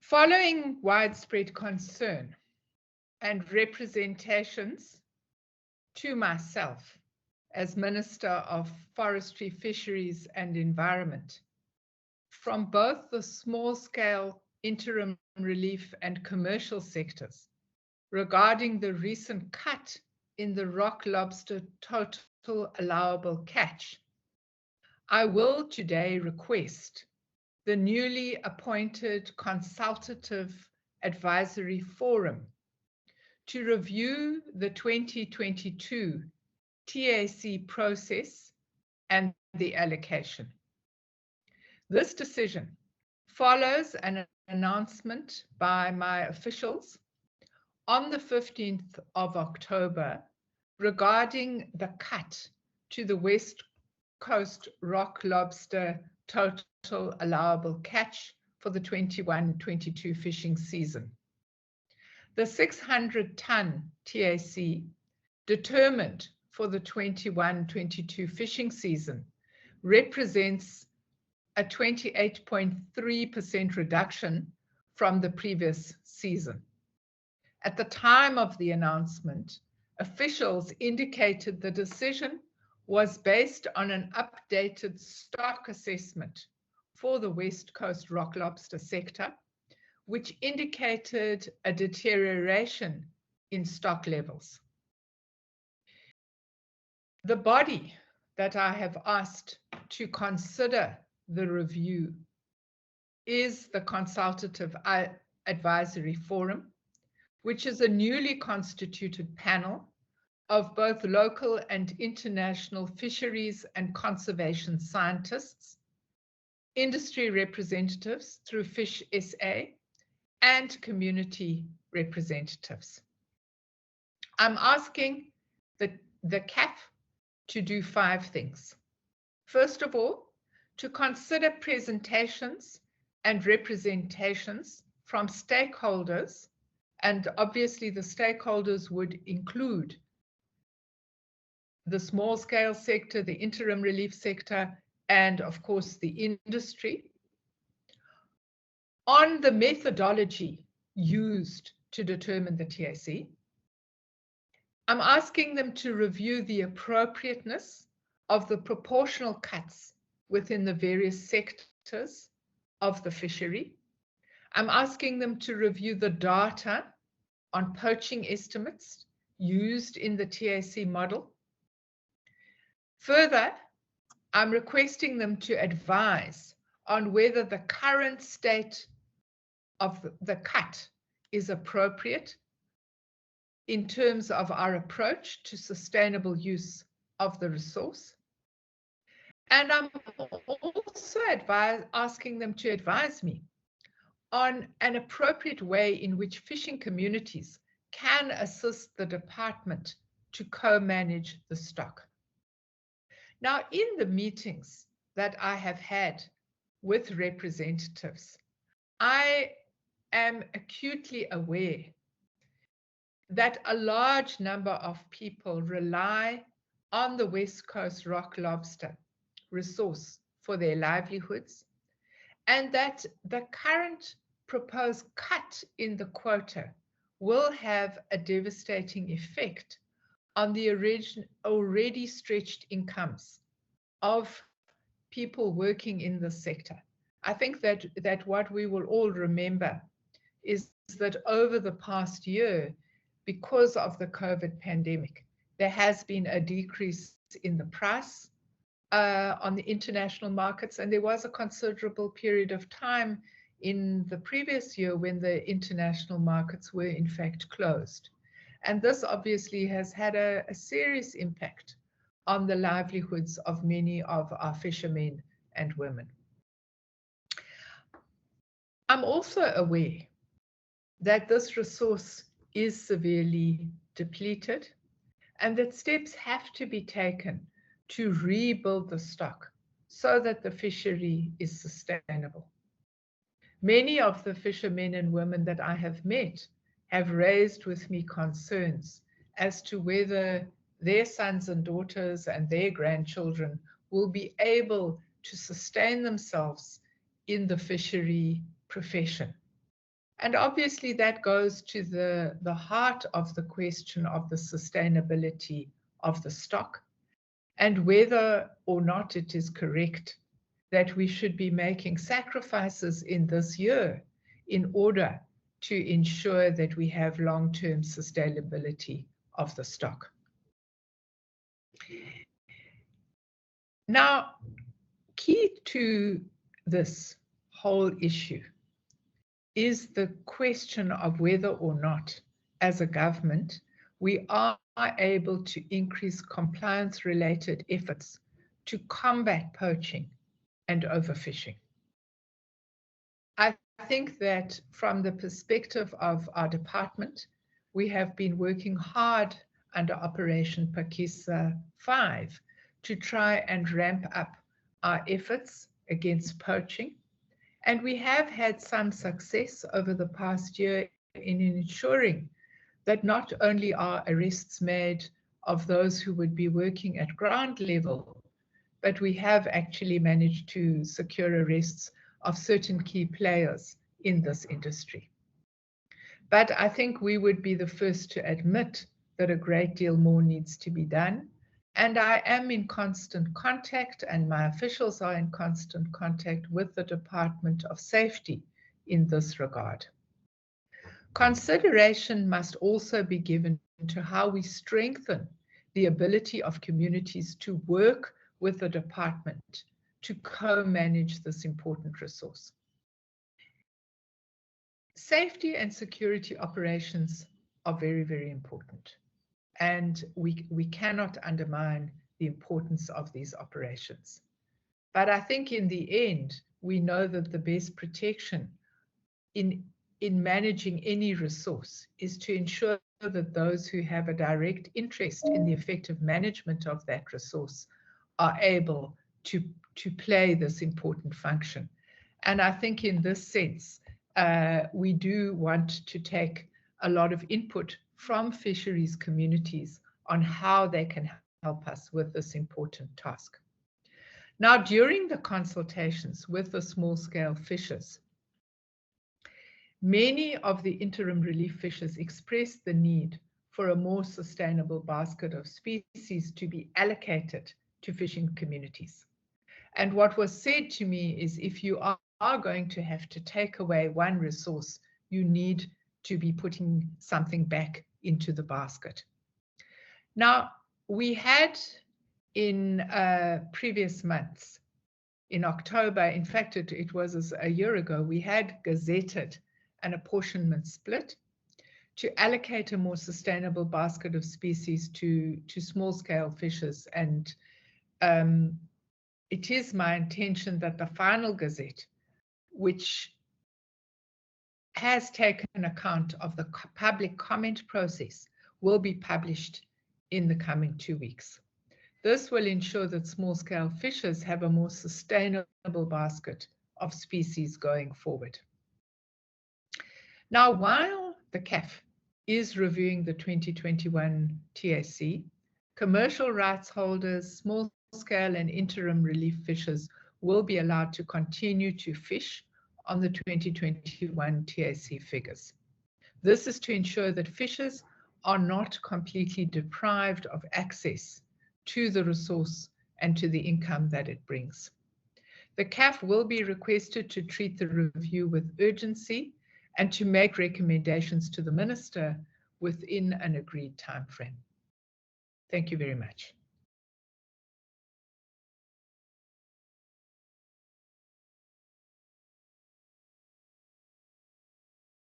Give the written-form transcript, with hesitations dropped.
Following widespread concern and representations to myself as Minister of Forestry, Fisheries and Environment from both the small-scale, interim relief and commercial sectors regarding the recent cut in the rock lobster total allowable catch, I will today request the newly appointed Consultative Advisory Forum to review the 2022 TAC process and the allocation. This decision follows an announcement by my officials on the 15th of October regarding the cut to the West Coast rock lobster total allowable catch for the 21-22 fishing season. The 600-ton TAC determined for the 21-22 fishing season represents a 28.3% reduction from the previous season. At the time of the announcement, officials indicated the decision was based on an updated stock assessment for the West Coast rock lobster sector, which indicated a deterioration in stock levels. The body that I have asked to consider the review is the Consultative Advisory Forum, which is a newly constituted panel of both local and international fisheries and conservation scientists, industry representatives through Fish SA, and community representatives. I'm asking the CAF to do 5 things. First of all, to consider presentations and representations from stakeholders, and obviously the stakeholders would include the small scale sector, the interim relief sector, and of course the industry, on the methodology used to determine the TAC. I'm asking them to review the appropriateness of the proportional cuts within the various sectors of the fishery. I'm asking them to review the data on poaching estimates used in the TAC model. Further, I'm requesting them to advise on whether the current state of the cut is appropriate in terms of our approach to sustainable use of the resource. And I'm also asking them to advise me on an appropriate way in which fishing communities can assist the department to co-manage the stock. Now, in the meetings that I have had with representatives, I am acutely aware that a large number of people rely on the West Coast rock lobster resource for their livelihoods, and that the current proposed cut in the quota will have a devastating effect on the already stretched incomes of people working in the sector. I think that what we will all remember is that over the past year, because of the COVID pandemic, there has been a decrease in the price on the international markets, and there was a considerable period of time in the previous year when the international markets were in fact closed. And this obviously has had a serious impact on the livelihoods of many of our fishermen and women. I'm also aware that this resource is severely depleted and that steps have to be taken to rebuild the stock so that the fishery is sustainable. Many of the fishermen and women that I have met have raised with me concerns as to whether their sons and daughters and their grandchildren will be able to sustain themselves in the fishery profession. And obviously that goes to the heart of the question of the sustainability of the stock and whether or not it is correct that we should be making sacrifices in this year in order to ensure that we have long-term sustainability of the stock. Now, key to this whole issue is the question of whether or not, as a government, we are able to increase compliance-related efforts to combat poaching and overfishing. I think that from the perspective of our department, we have been working hard under Operation Phakisa 5 to try and ramp up our efforts against poaching. And we have had some success over the past year in ensuring that not only are arrests made of those who would be working at ground level, but we have actually managed to secure arrests of certain key players in this industry. But I think we would be the first to admit that a great deal more needs to be done. And I am in constant contact, and my officials are in constant contact with the Department of Safety in this regard. Consideration must also be given to how we strengthen the ability of communities to work with the department to co-manage this important resource. Safety and security operations are very, very important. And we cannot undermine the importance of these operations. But I think in the end, we know that the best protection in managing any resource is to ensure that those who have a direct interest in the effective management of that resource are able to play this important function. And I think in this sense, we do want to take a lot of input from fisheries communities on how they can help us with this important task. Now, during the consultations with the small-scale fishers, many of the interim relief fishers expressed the need for a more sustainable basket of species to be allocated to fishing communities. And what was said to me is, if you are going to have to take away one resource, you need to be putting something back into the basket. Now, we had in previous months, in October, in fact, it was a year ago, we had gazetted an apportionment split to allocate a more sustainable basket of species to small-scale fishers. And it is my intention that the final gazette, which has taken account of the public comment process, will be published in the coming 2 weeks. This will ensure that small-scale fishers have a more sustainable basket of species going forward. Now, while the CAF is reviewing the 2021 TAC, commercial rights holders, small-scale and interim relief fishers will be allowed to continue to fish on the 2021 TAC figures. This is to ensure that fishers are not completely deprived of access to the resource and to the income that it brings. The CAF will be requested to treat the review with urgency and to make recommendations to the Minister within an agreed timeframe. Thank you very much.